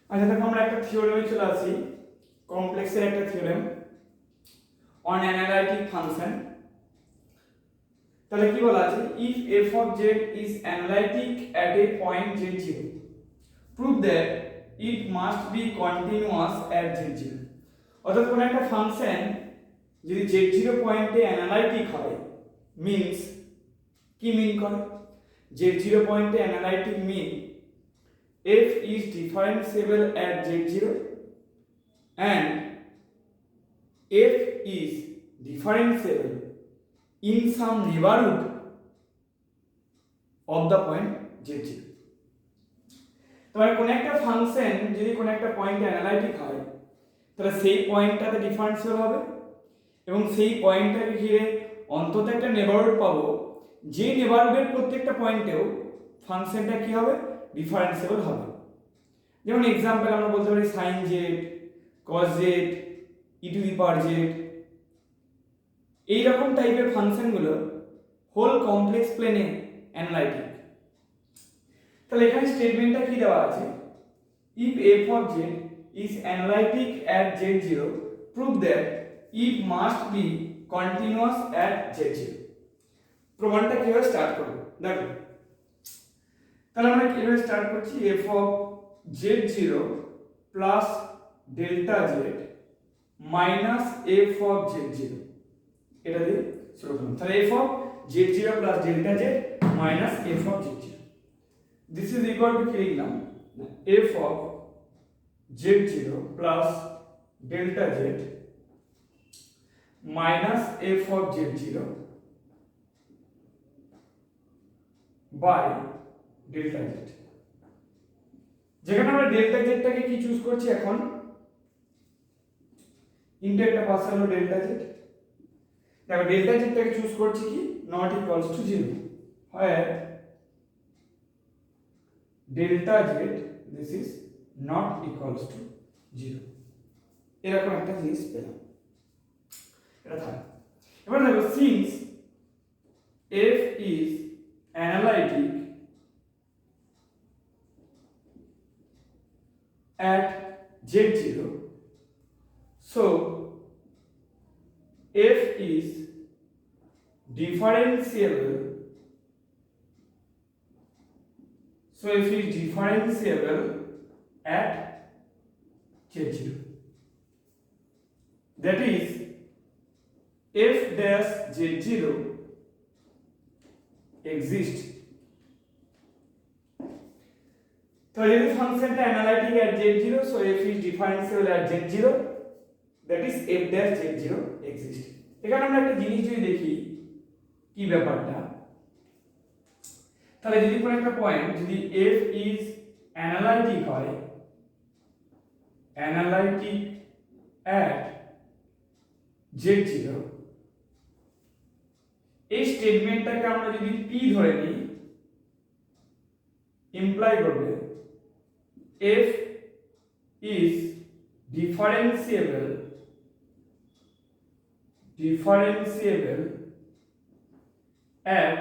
আচ্ছা দেখো আমরা একটা থিওরেমে চলে আসি, কমপ্লেক্সের একটা থিওরেম অন অ্যানালাইটিক ফাংশন। তাহলে কি বলা আছে, if f of z is analytic at a point z0 prove that it must be continuous at z0। অর্থাৎ কোন একটা ফাংশন যদি z0 পয়েন্টে অ্যানালাইটিক হয় মিন্স কি মিন করে, z0 পয়েন্টে analytic mean f is differentiable at z0 and f is differentiable in some neighborhood of the point z0। তোমার কোন একটা ফাংশন যদি কোন একটা পয়েন্টে অ্যানালাইটিক হয় তাহলে সেই পয়েন্টটাতে ডিফারেন্সিয়াল হবে এবং সেই পয়েন্টটাকে ঘিরে অন্তত একটা নেবারহুড পাবো, যে নেবারহুডের প্রত্যেকটা পয়েন্টেও ফাংশনটা কি হবে, ডিফারেন্সিয়েবল হবে। যেমন एग्जांपल আমরা বলতে পারি sin z cos z e to the power z, এই রকম টাইপের ফাংশনগুলো হোল কমপ্লেক্স প্লেনে অ্যানালাইটিক। তাহলে এখানে স্টেটমেন্টটা কি দেওয়া আছে, if f of z is analytic at z0 prove that it must be continuous at z0। প্রমাণটা কিভাবে স্টার্ট করব দেখো, তাহলে আমরা কিভাবে স্টার্ট করছি, f of z0 plus delta z minus f of z0, এটা দিয়ে শুরু করব। তাহলে f of z0 plus delta z minus f of z0, this is equal to কি লিখলাম, f of z0 plus delta z minus f of z0 by delta z। যেখানে আমরা delta জেডটাকে কি চুজ করছি এখন, ইনটু একটা পাশে হলো ডেল্টা জেড। দেখো ডেল্টা জেডটাকে চুজ করছি কি, নট ইকুয়ালস টু 0, হয় delta Z this is not equals to 0, এরকম একটা জিনিস পেলাম, এটা থাকে। এবার দেখো since f is analytic at z0, so f is differentiable, at z0, that is f dash z0 exists। তো এই ফাংশনটা analytic at z0, so f is differentiable at z0, that is f dash z0 exists। এখানে আমরা একটা জিনিস যদি দেখি কি ব্যাপারটা, তাহলে যদি কোন একটা পয়েন্ট যদি f is analytic হয়, analytic at z0, এই স্টেটমেন্টটাকে আমরা যদি p ধরে নিই, ইমপ্লাই করবে f is differentiable at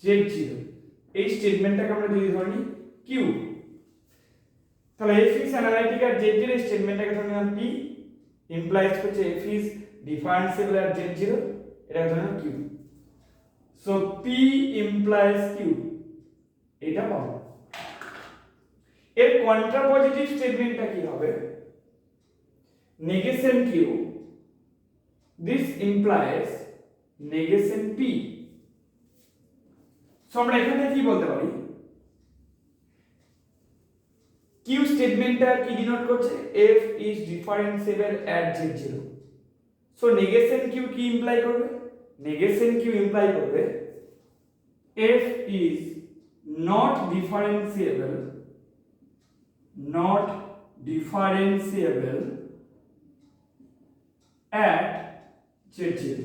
z0, এই স্টেটমেন্টটাকে আমরা যদি ধরে নিই q, তাহলে f is analytic at z0 এই স্টেটমেন্টটাকে ধরে নিলাম p, ইমপ্লাইজ করছে f is differentiable at z0, এটা ধরে নিলাম q, so p implies q, এটা পাবো। এর কন্ট্রাপজিটিভ স্টেটমেন্টটা কি হবে, negation q, this implies negation p। So আমরা এখানে কি বলতে পারি, q স্টেটমেন্টটা কি ডিনোট করছে, f is differentiable at z0, so negation q কি ইমপ্লাই করবে, নেগেশন q ইমপ্লাই করবে f is not differentiable at z0।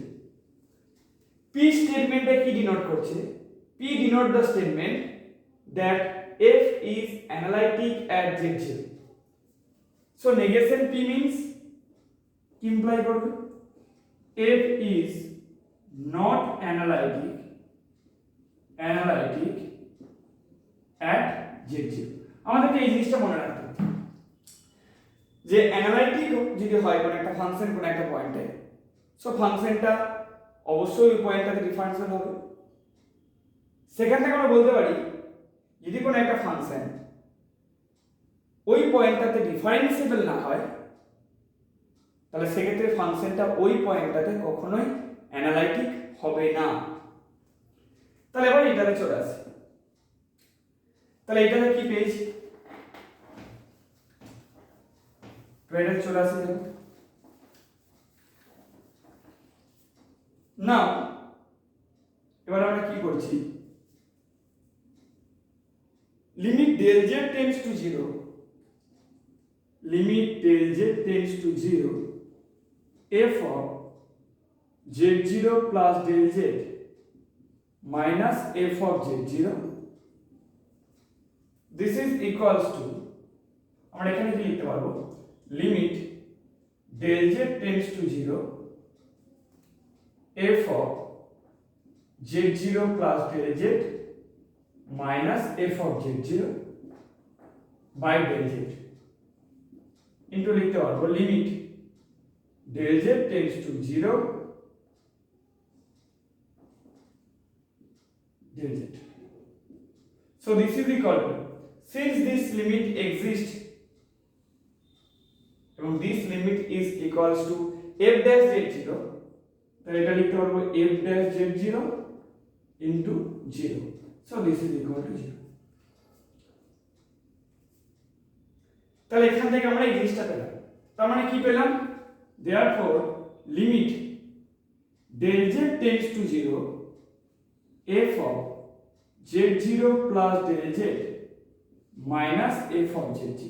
p স্টেটমেন্টটা কি ডিনোট করছে, p denote the statement that f is analytic at z0, so negation p means কি imply করবে, f is not analytic at z0। আমাদেরকে এই জিনিসটা মনে রাখতে হবে। যে অ্যানালাইটিক যদি হয় কোনো একটা ফাংশন কোনো একটা পয়েন্টে, সো ফাংশনটা অবশ্যই ওই পয়েন্টটাতে ডিফারেন্সিয়াল হবে। সেখান থেকে আমরা বলতে পারি যদি কোনো একটা ফাংশন ওই পয়েন্টটাতে ডিফারেন্সিয়েবল না হয়, তাহলে সেক্ষেত্রে ফাংশনটা ওই পয়েন্টটাতে কখনোই অ্যানালাইটিক হবে না। তাহলে এবার এটাতে চলে আসে, তাহলে এটাতে কি পেয়েছি, এটাতে চলে আসে না। এবার আমরা কি করছি, limit del z tends to 0, limit del z tends to 0 f of z0 plus del z minus f of z0, this is equals to, আমরা এখানে কি লিখতে পারবো, limit del z tends to 0 f of z0 plus del z minus f of z0 by del z into লিখতে পারবো limit del z tends to 0 del z. So this is equal to, since this limit exists এবং this limit is equals to f dash z0, তাহলে এটা লিখতে পারবো f dash z0 into 0. So this is equal to 0. তাহলে এখান থেকে আমরা এই জিনিসটা পেলাম, তার মানে কি পেলাম, therefore limit del z tends to 0 f of z0 plus del z minus f of z0,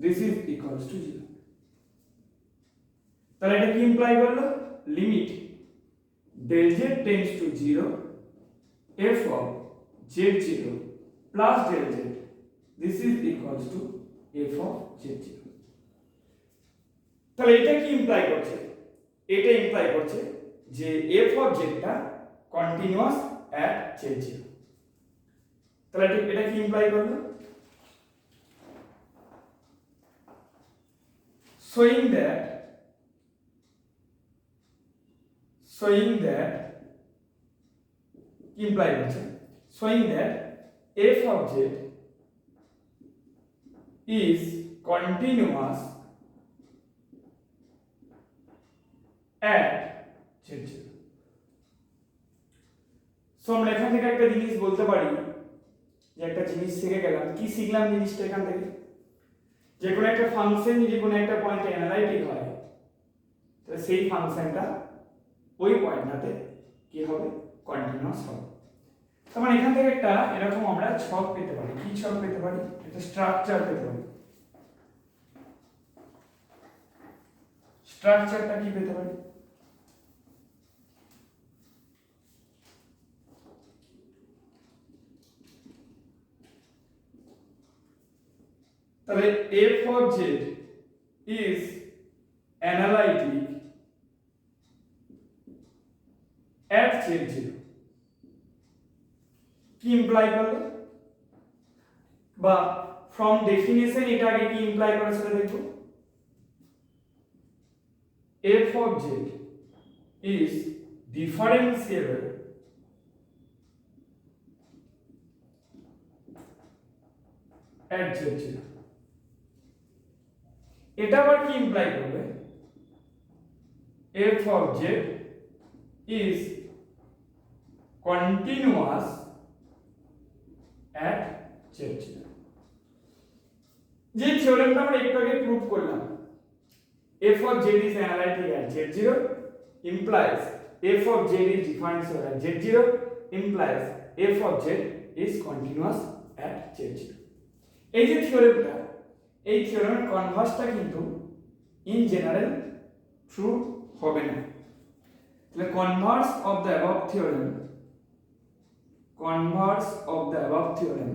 this is equals to 0. তাহলে এটা কি ইমপ্লাই করলো, limit del z tends to 0 f of z0 plus del z, this is equals to f of z0. তাহলে এটা কি imply করছে, এটা imply করছে যে f of z টা কন্টিনিউয়াস at z0। তাহলে এটা কি ইমপ্লাই করলো, showing that imply করছে, showing that f of z is continuous at z0. So আমরা এখান থেকে একটা জিনিস বলতে পারি, যে একটা জিনিস শিখে গেলাম, কি শিখলাম জিনিসটা এখান থেকে, যে কোনো একটা ফাংশন যদি কোনো একটা পয়েন্টে অ্যানালাইটিক হয়, তো সেই ফাংশনটা ওই পয়েন্টটাতে কি হবে, কন্টিনিউয়াস হবে। তার এখান থেকে একটা এরকম আমরা ছক পেতে পারি, কি ছক পেতে পারি, একটা স্ট্রাকচার পেতে পারি। স্ট্রাকচারটা কি পেতে পারি, তাহলে f of z is analytic at z0, কি ইমপ্লাই করলো, বা ফ্রম ডেফিনিশন এটা আগে কি ইমপ্লাই করে সেটা দেখো, f of z is differentiable at z0, এটা আবার কি ইমপ্লাই করবে, f of z is continuous at z0। যে থিওরেমটা আমরা একটু আগে প্রুভ করলাম, f of z is analytic at z0 implies f of z is differentiable at z0 implies f of z is continuous at z0। এই যে থিওরেমটা, এই থিওরেমের কনভার্সটা কিন্তু ইন জেনারেল ট্রু হবে না। তাহলে Converse of the above theorem, converse of the above theorem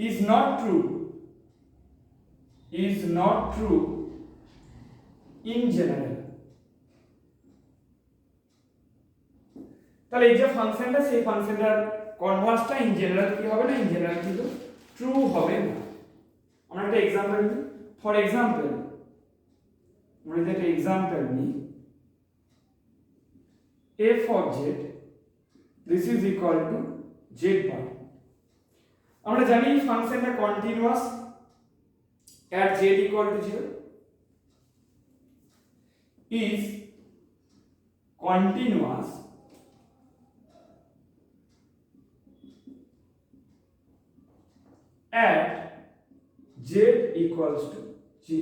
is not true in general। তাহলে এই যে ফাংশনটা, সেই ফাংশনটার কনভার্সটা ইন জেনারেল কি হবে না, ইন জেনারেল কিন্তু ট্রু হবে না। আমরা একটা এক্সাম্পল নিই। ফর এক্সাম্পল আমরা যদি একটা এক্সাম্পল নিই, f of z this is equal to z bar। আমরা জানি ফাংশনটা continuous at z equal to 0 is continuous at z equals to 0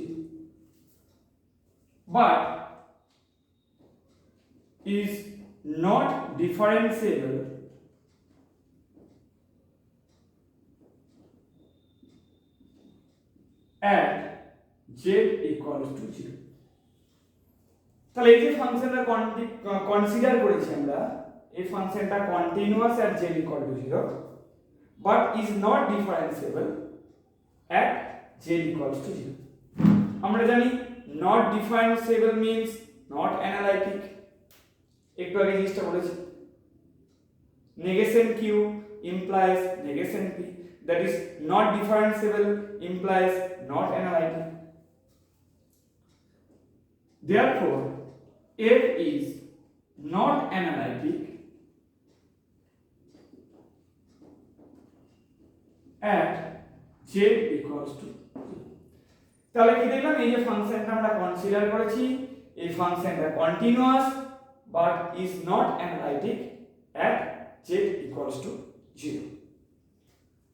but is not differentiable at z equals to 0। তাহলে এই যে ফাংশনটা কনসিডার করেছি আমরা, এই ফাংশনটা continuous at z equal to 0 but is not differentiable at z equals to 0। আমরা জানি not differentiable means not analytic, একটু আগে জিনিসটা বলেছি, negation q implies negation p, that is not differentiable implies not analytic। Therefore f is not analytic at z equals to 0। তাহলে কি দেখলাম, এই যে ফাংশনটা আমরা কনসিডার করেছি, এই ফাংশনটা continuous but is not analytic at z equals to 0।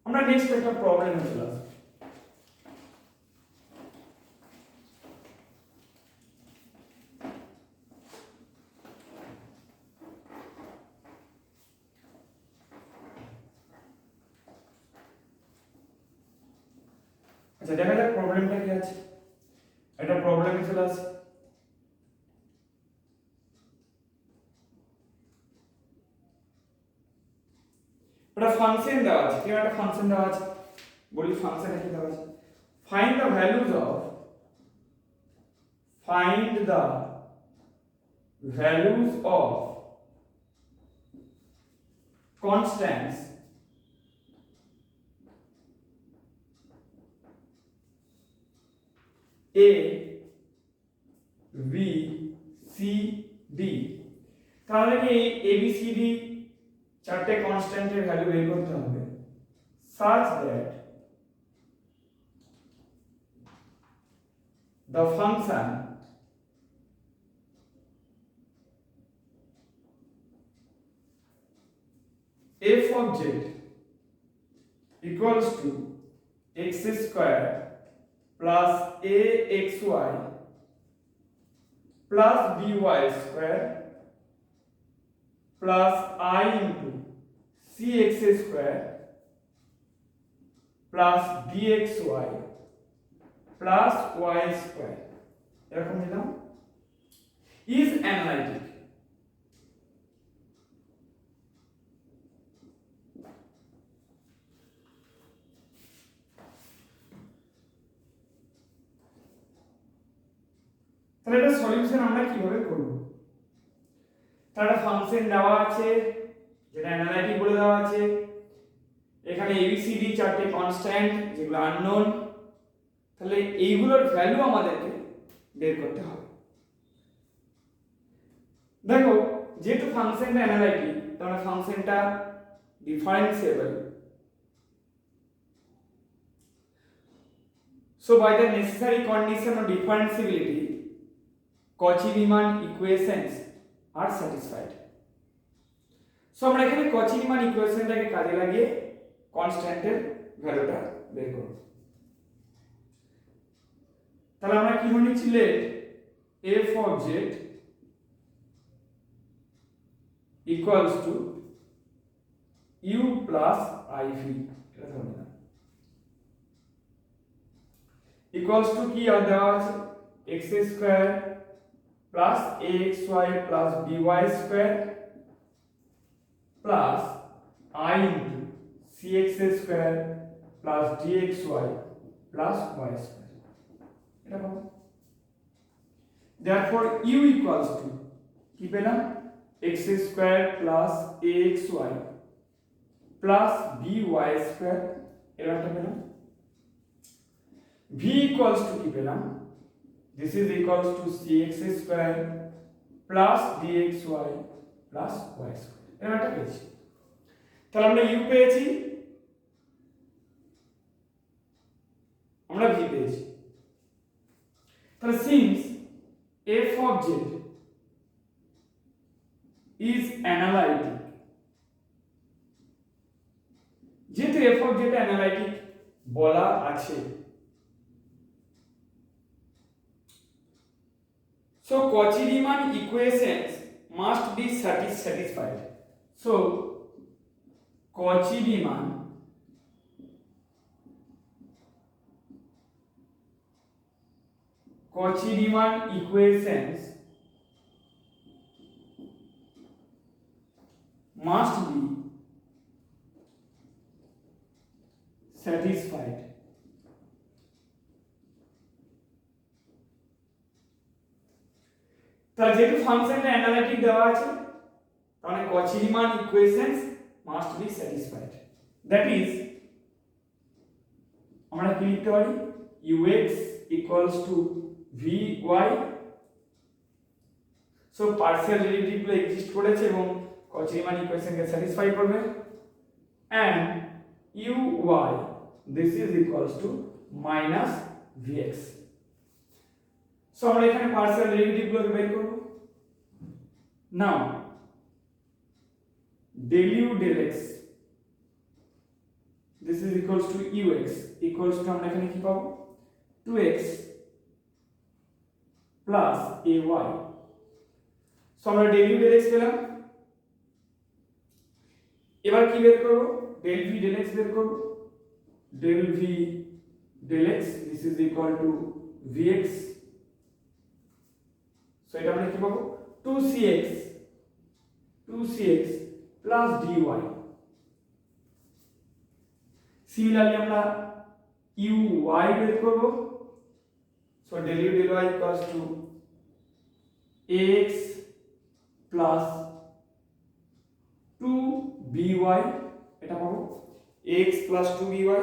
আমরা নেক্সট একটা প্রবলেমে চলে আসি। আচ্ছা দেখা যাক প্রবলেমটা কি আছে। এটা প্রবলেমে চলে আসি। একটা ফাংশন দেওয়া আছে, কি একটা ফাংশন দেওয়া আছে, বলি ফাংশনে কি দেওয়া আছে, find the values of constants a b c d। তাহলে কি a b c d চারটে কনস্ট্যান্টের ভ্যালু বের করতে হবে such that the function f of z equals to x square plus axy plus by square plus I into cx square plus dxy plus y square এরকম দিলাম is analytic। তাহলে এটা solution আমরা কিভাবে করব? তাহলে ফাংশন দেওয়া আছে যেটা অ্যানালাইটিক বলে দেওয়া আছে, এখানে ABCD চারটে কনস্ট্যান্ট যেগুলো আননোন, তাহলে এইগুলোর ভ্যালু আমাদেরকে বের করতে হবে। দেখো যেহেতু ফাংশনটা অ্যানালাইটিক, তাহলে ফাংশনটা differentiable, so by the necessary condition of differentiability Cauchy-Riemann equations are satisfied। So আমরা এখানে Cauchy-Riemann ইকুয়েশনটাকে কাজে লাগিয়ে কনস্ট্যান্টের ভ্যালুটা বের করব। তাহলে আমরা কি ধরে নিচ্ছি, let f of z equals to u plus iv, এটা ধরে নিলাম, equals to কি দেওয়া আছে x square plus axy plus by square plus I into cx square plus dxy plus y square, এটা পাবো। therefore u equals to কি পেলাম, x square plus axy plus B Y square এর একটা পেলাম। ভি ইকুয়ালস টু কি পেলাম, this is equals to C X square plus D X Y plus Y square এর একটা পেয়েছি। তাহলে আমরা ইউ পেয়েছি, আমরা ভি পেয়েছি। তাহলে since F of Z is analytic, যেহেতু এফ অফ জেড অ্যানালাইটিক বলা আছে, so Cauchy-Riemann equations must be satisfied. So Cauchy-Riemann equations must be satisfied. তাহলে যেহেতু ফাংশনটা অ্যানালিটিক দেওয়া আছে, তাহলে Cauchy-Riemann equations must be satisfied. That is, আমরা কি লিখতে পারি, ux equals to vy, so partial derivative গুলো এক্সিস্ট করেছে এবং Cauchy-Riemann equation কে স্যাটিসফাই করবে, and uy this is equals to minus vx. So আমরা এখানে পার্শিয়াল ডেরিভেটিভ গুলোকে বের করব। নাও del u del x this is equals to ux equals to আমরা এখানে কি পাবো, 2x plus ay। সো আমরা del u del x পেলাম। এবার কি বের করব, del v del x বের করব। del v del x this is equal to vx, so এটা আমরা কি পাবো, 2cx plus dy। সিমিলারলি আমরা uy বের করব। So del u del y equals to ax plus 2by, এটা পাবো ax plus 2by।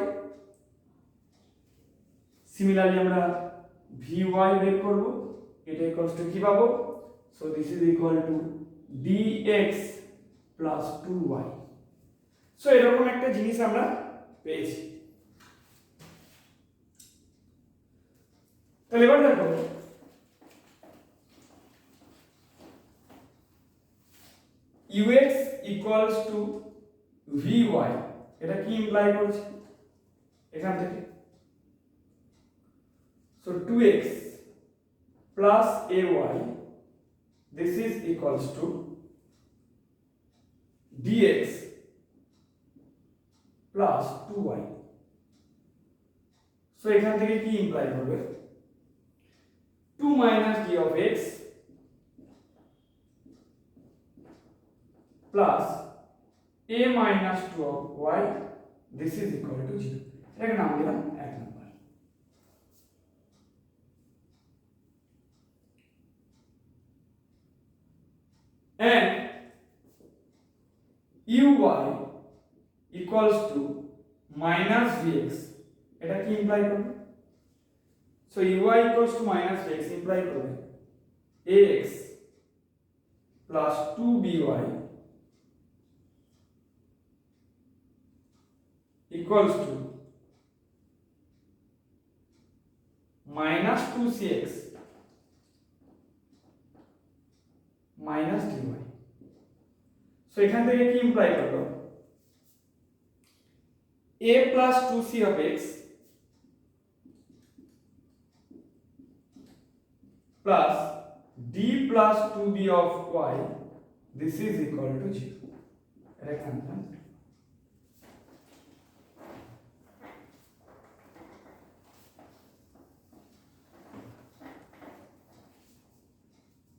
সিমিলারলি আমরা vy বের করব, এটা ইকুয়ালস টু কি পাবো, so this is equal to dx plus 2y। So এরকম একটা জিনিস আমরা পেয়েছি। তাহলে এবার দেখো ux equals to vy, এটা কি ইমপ্লাই করছে এখান থেকে, so 2x plus ay this is equals to dx plus 2y। So এখান থেকে কি ইমপ্লাই করবে, 2 minus d of x plus a minus 2 of y this is equal to 0। এটাকে নাম দিলাম 1 number. and uy equals to minus vx, এটা কি imply করবে, so uy equals to minus vx imply করবে ax plus 2by equals to minus 2cx minus dy। So এখান থেকে কি ইমপ্লাই করলো, a plus 2c of x plus d plus 2b of y this is equal to 0। এটা কানলাম।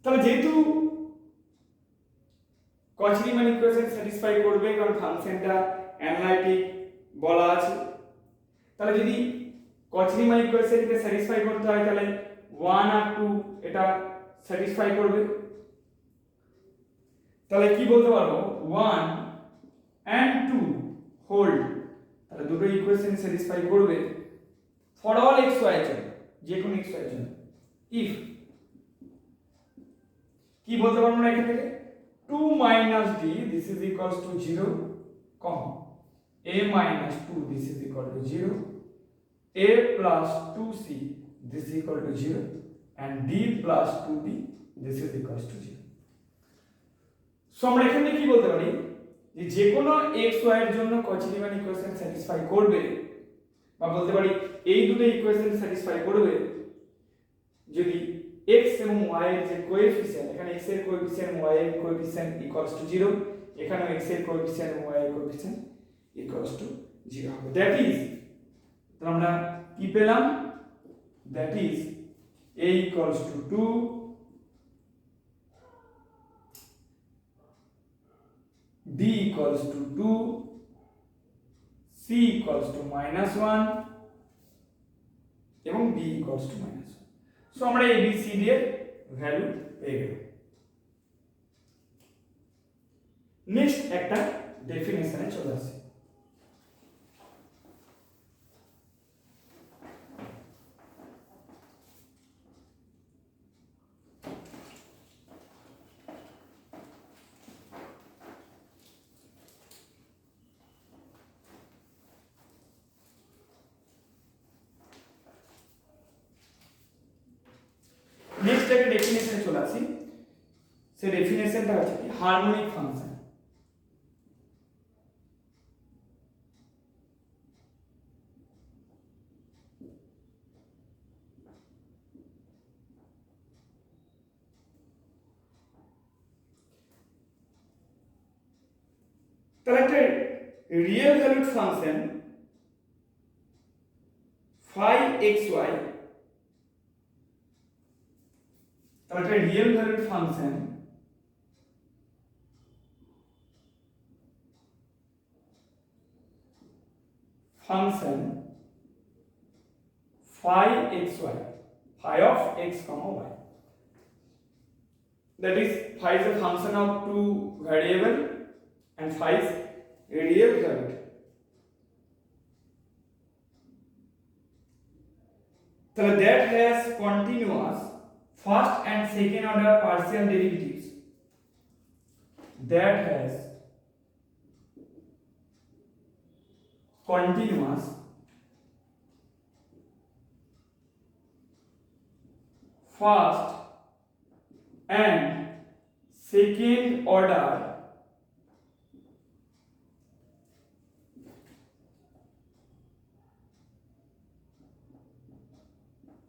তাহলে যেহেতু Cauchy-Riemann equation satisfy করবে কারণ ফাংশনটা অ্যানালাইটিক বলা আছে, তাহলে যদি Cauchy-Riemann ইকুয়েশনকে স্যাটিসফাই করতে হয় তাহলে 1 আর 2 এটা স্যাটিসফাই করবে। তাহলে কি বলতে পারবো, 1 and 2 দুটো ইকুয়েশন স্যাটিসফাই করবে ফর অল x y এর জন্য, যে কোনো x y এর জন্য, ইফ কি বলতে পারবো না এখান থেকে 2 minus d this is equals to 0, comma a minus 2 this is equal to 0, a plus 2c this is equal to 0, and d plus 2b this is equals to 0. So আমরা এখানে কি বলতে পারি যে যে কোনো x y এর জন্য কচি রিমান ইকুয়েশন স্যাটিসফাই করবে, বা বলতে পারি এই দুটো ইকুয়েশন স্যাটিসফাই করবে যদি x এবং y এর যে কোএফিসিয়েন্ট, এখানে x এর কোএফিসিয়েন্ট y এর কোএফিসিয়েন্ট ইকুয়ালস টু 0, এখানে x এর কোএফিসিয়েন্ট এবং y এর কোএফিসিয়েন্ট ইকুয়ালস টু 0 হবে। দ্যাট ইজ, তো আমরা কি পেলাম, that is a equals to 2, b equals to 2, c equals to -1 এবং b equals to -1. সো আমরা a b c d এর ভ্যালু পেয়ে গেলাম। নেক্সট একটা ডেফিনেশনে চলে আসি। নেক্সট একটা ডেফিনেশনে চলে আসি। সেই ডেফিনেশনটা হচ্ছে কি হারমোনিক ফাংশন। তাহলে একটা real valued function phi xy, তাহলে একটা real valued function phi xy, phi of x comma y, that is phi is a function of two variable and phi is a real value. So that has continuous first and second order partial derivatives. That has continuous first and second order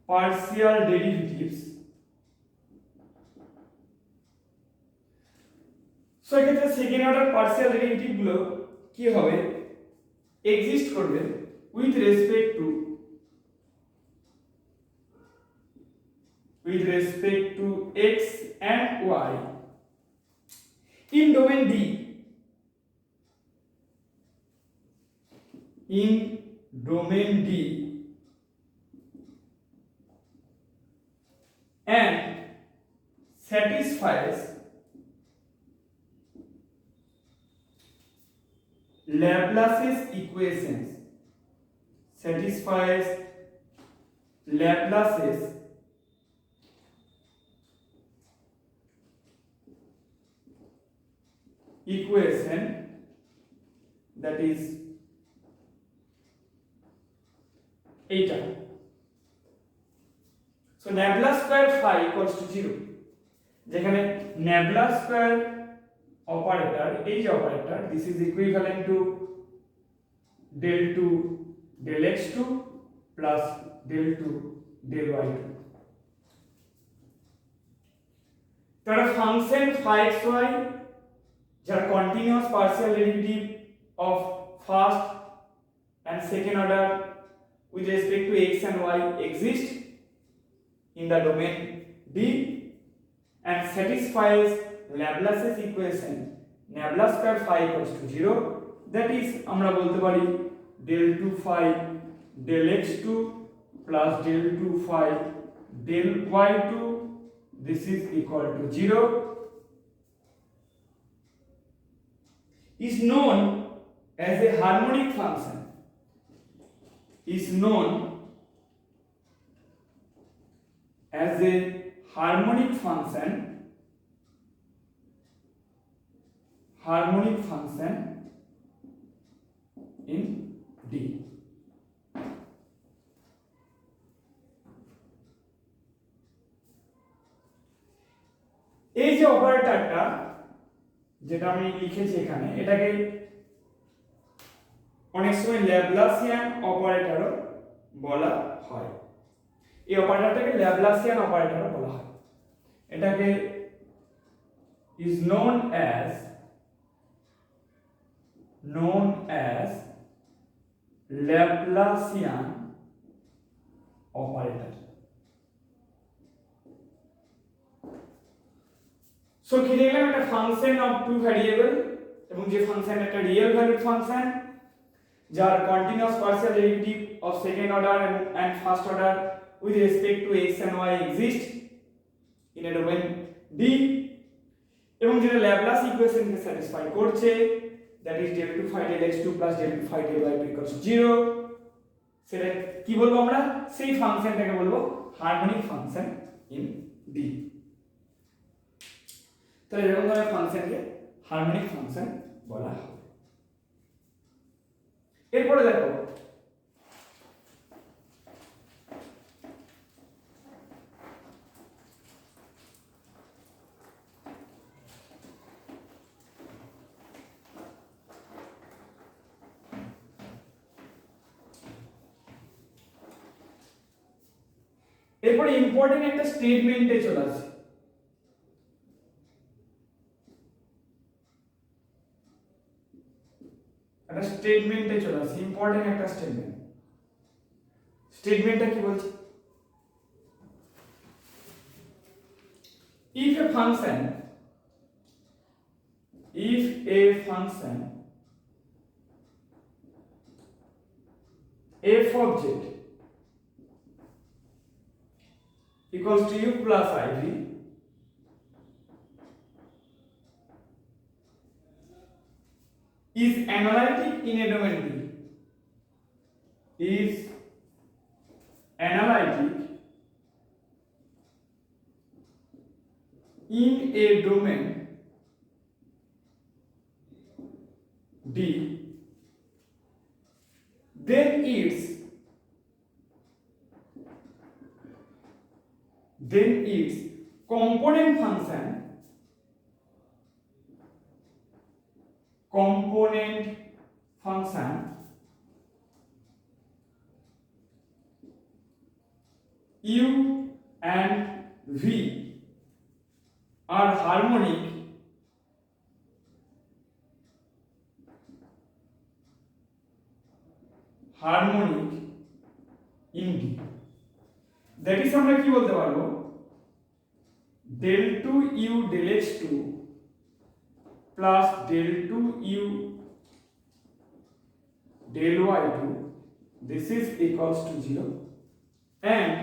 partial derivatives. So এক্ষেত্রে second order partial derivative গুলো কি হবে, exist করবে with respect to x and y in domain D, in domain D, and satisfies Laplace's equations, satisfies Laplace's equation, that is eta. So Laplace square phi equals to 0, যেখানে Laplace square operator, এই যে operator, this is equivalent to del 2 del x2 plus del 2 del y2. তাহলে function phi xy যার continuous partial derivative of first and second order with respect to x and y exist in the domain D and satisfies Laplace's equation Laplace square phi equals to 0, that is আমরা বলতে পারি del 2 phi del x2 plus del 2 phi del y2, this is equal to 0, is known as a harmonic function. is known as a harmonic function in D. এই যে অপারেটরটা যেটা আমি লিখেছি এখানে, এটাকে অনেক সময় ল্যাপ্লাসিয়ান অপারেটরও বলা হয়। এই অপারেটরটাকে ল্যাপ্লাসিয়ান অপারেটরও বলা হয়। এটাকে is known as Laplacian operator. So কি দেখলাম, একটা ফাংশন অফ টু ভ্যারিয়েবল, এবং যে ফাংশন একটা রিয়েল ভ্যালুড ফাংশন যার continuous partial derivative of second order and first order with respect to x and y exist in a domain D, এবং যেটা Laplace ইকুয়েশনকে স্যাটিসফাই করছে, that is del 2 phi del x2 plus del 2 phi del y2 equals 0, সেটা কি বলবো আমরা, সেই ফাংশনটাকে বলবো হারমোনিক ফাংশন ইন D। তাহলে এরকম ধরনের ফাংশনকে হারমোনিক ফাংশন বলা হয়। এরপরে দেখো এরপরে ইম্পর্টেন্ট একটা স্টেটমেন্টে চলে আসে। একটা স্টেটমেন্টে চলে আসে, ইম্পর্টেন্ট একটা স্টেটমেন্ট। স্টেটমেন্টটা কি বলছে, if a function f of z equals to u plus iv is analytic in a domain D, is analytic in a domain D, then its component function u and v are harmonic in D। That is আমরা কি বলতে পারবো, del 2u del x2 plus del 2u del y2, this is equals to 0, and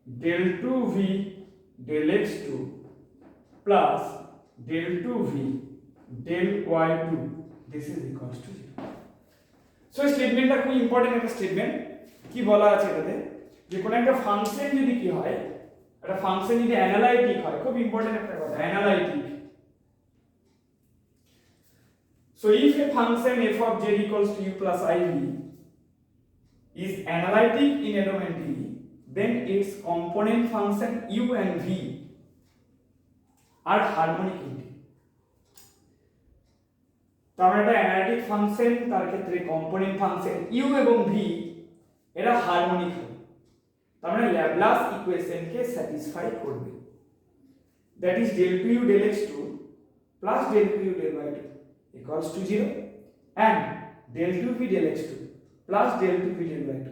del 2v del x2 plus del 2v del y2, this is equals to 0. So স্টেটমেন্টটা খুব important একটা statement. কি বলা আছে এটাতে, যে কোনো একটা ফাংশন যদি কি হয়, একটা ফাংশন যদি অ্যানালাইটিক হয়, খুব ইম্পর্টেন্ট একটা কথা, analytic. So if A function f of z equals to u plus iv is analytic in a domain D, then its component function u and v are harmonic in D। তার মানে একটা analytic function, তার ক্ষেত্রে component function u এবং v এরা harmonic হবে, তার মানে ল্যাপ্লাস ইকুয়েশনকে স্যাটিসফাই করবে। That is del 2u del x2 plus del 2u del y2 equals to 0, and del 2v del x2 plus del 2v del y2,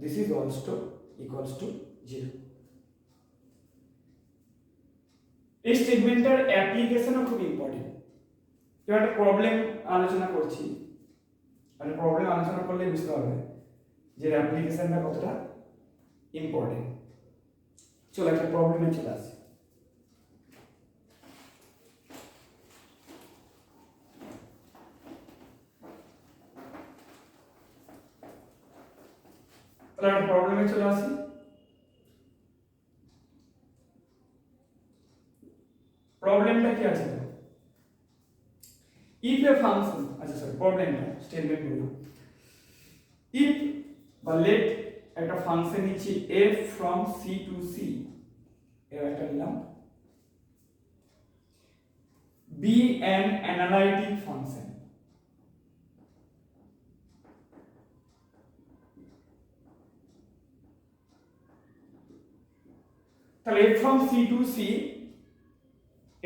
this is also equals to 0। এই স্টেটমেন্টের অ্যাপ্লিকেশনও খুব important. কেউ একটা problem আলোচনা করছি, আর problem আলোচনা করলে বুঝতে পারবে যে অ্যাপ্লিকেশনটা কতটা ইম্পর্টেন্ট। চলো একটা প্রবলেমে চলে আসি। তাহলে আমরা প্রবলেমে চলে আসি। প্রবলেমটা কি আছে? if a function, আচ্ছা সরি প্রবলেমটা স্টেটমেন্ট বলবো, if বা let একটা ফাংশন নিচ্ছি f from c to c, এর একটা নিলাম, be an analytic function, তাহলে f from c to c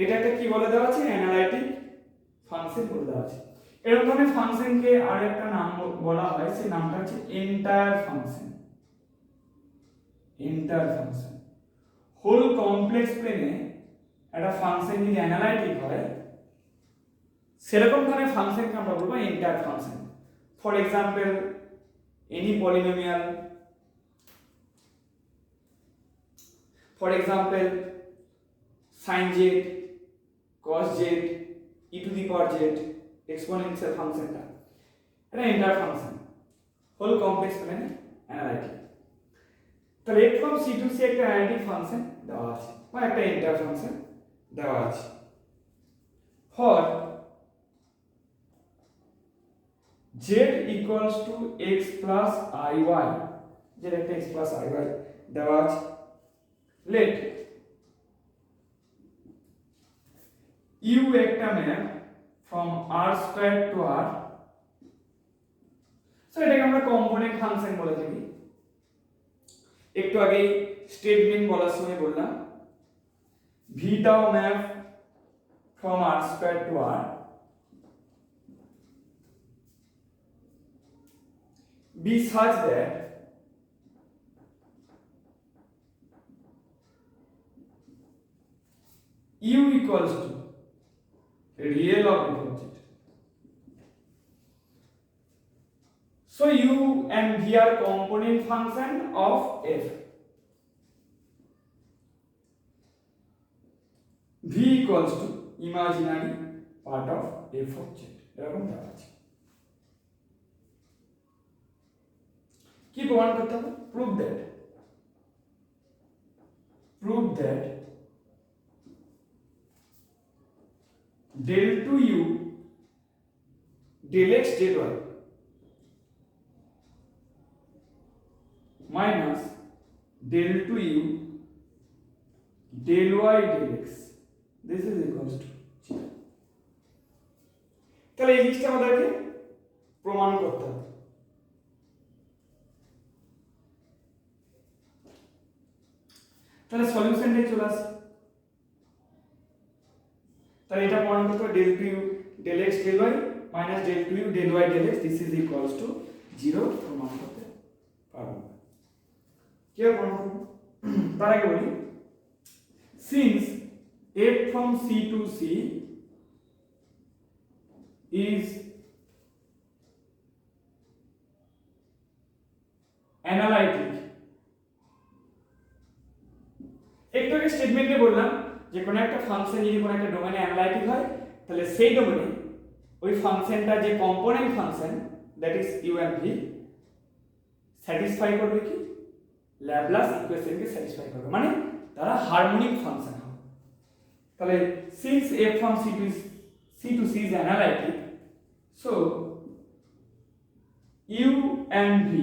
এটাকে কি বলে দেওয়া আছে? অ্যানালাইটিক ফাংশন বলে দেওয়া আছে। এরকম ধরনের ফাংশনকে আর একটা নাম বলা হয়, সেই নামটা হচ্ছে entire function. Entire function whole complex প্লেনে একটা ফাংশন যদি অ্যানালাইটিক হয় সেরকম ধরনের ফাংশনকে আমরা বলবো entire function. For example any polynomial, for example sin z, cos z, e to the power z, exponential ফাংশনটা এটা এন্টায়ার ফাংশন, হোল কমপ্লেক্স প্লেনে অ্যানালাইটিক। তাহলে f from c to c একটা অ্যানালাইটিক ফাংশন দেওয়া আছে বা একটা এন্টায়ার ফাংশন দেওয়া আছে। For z equals to x plus iy, যে একটা x plus iy দেওয়া আছে, let u একটা map from r square to r, so এটাকে আমরা কম্পোনেন্ট ফাংশন বলে থাকি। একটু আগে স্টেটমেন্ট বলার সময় বললাম v দাও map from r square to r, be such that u equals to real of f object. So u and v are component function of f. v equals to imaginary part of f object, এরকম দেওয়া আছে। কি প্রমাণ করতে হবে? prove that del to u del x del y minus del to u del y del x, this is equals to 0। তাহলে এই জিনিসটা আমাদেরকে প্রমাণ করতে হবে। তাহলে সলিউশনটা চলে আসে। তাহলে এটা প্রমাণ করতে হবে del to u del x del y minus del to u del y del x, this is equals to 0 প্রমাণ করতে পারবো। কি প্রমাণ করব? তার আগে বলি, since f from c to c is analytic, একটু আগে স্টেটমেন্টে বললাম যে কোনো একটা ফাংশন যদি কোনো একটা ডোমেনে অ্যানালাইটিক হয় তাহলে সেই ডোমেনে ওই ফাংশনটা যে component function that is U and V satisfy করবে কি? ল্যাপ্লাস ইকুয়েশনকে স্যাটিসফাই করবে, মানে তারা হারমোনিক ফাংশন হবে। তাহলে since f from c to c is analytic, so u and v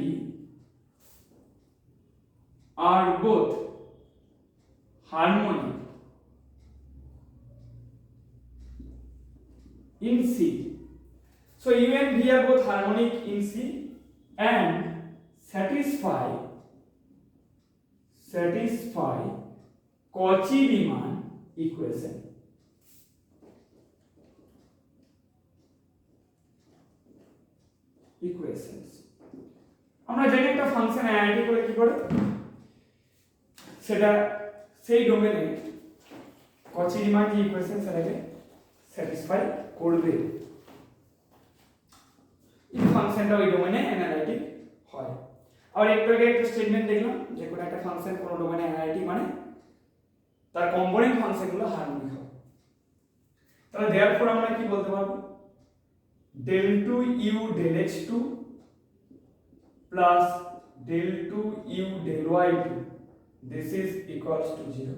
are both harmonic in C. So u and v are both harmonic in C and satisfy Cauchy-Riemann equation. Equations. আমরা জানি একটা function analytic হলে কি করে, সেটা সেই ডোমেনে Cauchy-Riemann যে ইকুয়েশন সেটাকে স্যাটিসফাই করবে। এই ফাংশনটা ওই ডোমেনে অ্যানালাইটিক হয়। আর একটু আগে একটা স্টেটমেন্ট দেখলাম যে কোনো একটা ফাংশন কোনো ডোমেনে অ্যানালাইটিক মানে তার কম্পোনেন্ট ফাংশনগুলো হারমোনিক হবে। তাহলে দেয়ারফর আমরা কি বলতে পারবো? del to u del x2 plus del 2u del y2, this is equals to 0,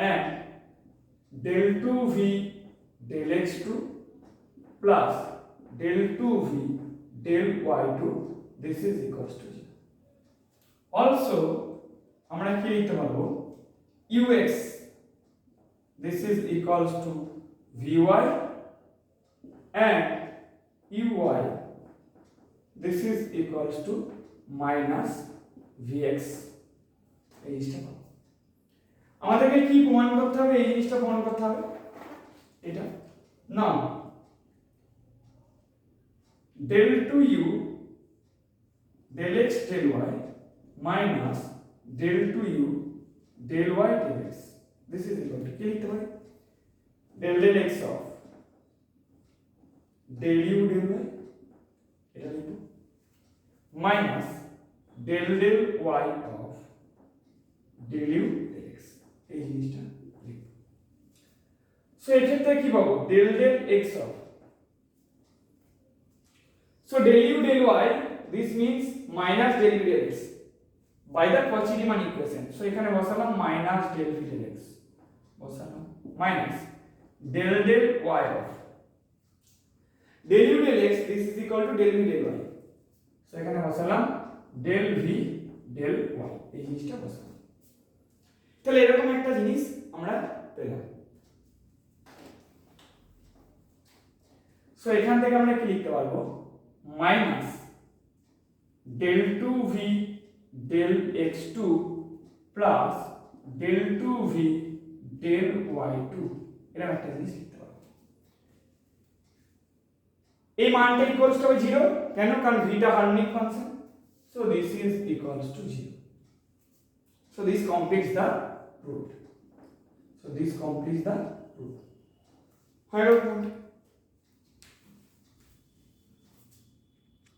and del 2v del x2 plus del 2v del y2, this is equals to 0. Also আমরা কি লিখতে পারবো ux, this is equals to vy, and uy, this is equals to minus vx. এই জিনিসটা আমাদেরকে কি প্রমাণ করতে হবে? এই জিনিসটা প্রমাণ করতে হবে, এটা না del 2u del x del y minus del 2u del y del x, this is equal to কি লিখতে পারি del x of del u del y, এটা লিখব minus del y of del u del x, এই জিনিসটা লিখব। So এই ক্ষেত্রে কি পাবো del x of, so del u del y, this means minus del u del x by the Cauchy-Riemann equation. So এখানে বসালাম minus del v del x, বসালাম minus del y of del u del x, this is equal to del v del y. So এখানে বসালাম del v del y, এই জিনিসটা বসালাম। তাহলে এরকম একটা জিনিস আমরা পেলাম। সো এখান থেকে আমরা কি লিখতে পারবো minus del 2v del x2 plus del 2v del y2, এরকম একটা জিনিস লিখতে পারবো। এই মানটা ইকুয়ালস টু 0, কেন? কারণ ভিটা হার্মোনিক function, so this is equals to 0. So this completes the proof. So this completes the proof.